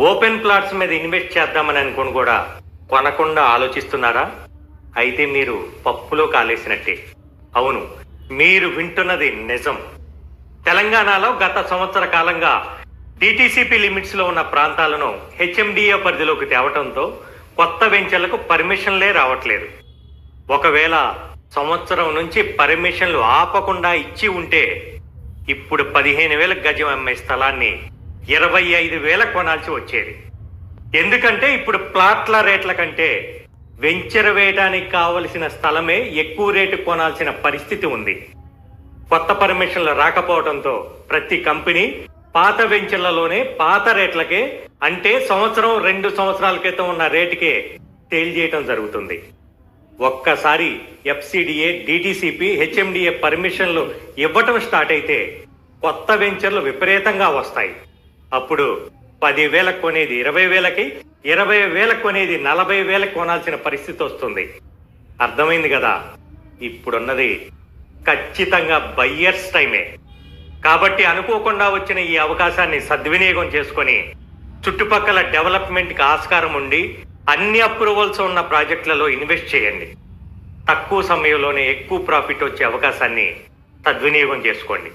Open plots మీద invest చేద్దామని అనుకుని కూడా కొనకుండా ఆలోచిస్తున్నారా? అయితే మీరు పప్పులో కాలేసినట్టే. అవును, మీరు వింటున్నది నిజం. తెలంగాణలో గత సంవత్సర కాలంగా డిటిసిపి లిమిట్స్ లో ఉన్న ప్రాంతాలను హెచ్ఎండిఏ పరిధిలోకి తేవటంతో కొత్త వెంచర్లకు పర్మిషన్లే రావట్లేదు. ఒకవేళ సంవత్సరం నుంచి పర్మిషన్లు ఆపకుండా ఇచ్చి ఉంటే ఇప్పుడు 15,000 గజం అమ్మే స్థలాన్ని 25,000 కొనాల్సి వచ్చేది. ఎందుకంటే ఇప్పుడు ప్లాట్ల రేట్ల కంటే వెంచర్ వేయడానికి కావలసిన స్థలమే ఎక్కువ రేటు కొనాల్సిన పరిస్థితి ఉంది. కొత్త పర్మిషన్లు రాకపోవడంతో ప్రతి కంపెనీ పాత వెంచర్లలోనే పాత రేట్లకే, అంటే సంవత్సరం 2 సంవత్సరాల క్రితం ఉన్న రేటుకే సేల్ చేయటం జరుగుతుంది. ఒక్కసారి ఎఫ్సిడిఏ, డిటిసిపి, హెచ్ఎండిఏ పర్మిషన్లు ఇవ్వటం స్టార్ట్ అయితే కొత్త వెంచర్లు విపరీతంగా వస్తాయి. అప్పుడు 10,000 కొనేది 20,000కి, 20,000 కొనేది 40,000 కొనాల్సిన పరిస్థితి వస్తుంది. అర్థమైంది కదా? ఇప్పుడున్నది ఖచ్చితంగా బయ్యర్స్ టైమే. కాబట్టి అనుకోకుండా వచ్చిన ఈ అవకాశాన్ని సద్వినియోగం చేసుకొని చుట్టుపక్కల డెవలప్మెంట్కి ఆస్కారం ఉండి అన్ని అప్రూవల్స్ ఉన్న ప్రాజెక్టులలో ఇన్వెస్ట్ చేయండి. తక్కువ సమయంలోనే ఎక్కువ ప్రాఫిట్ వచ్చే అవకాశాన్ని సద్వినియోగం చేసుకోండి.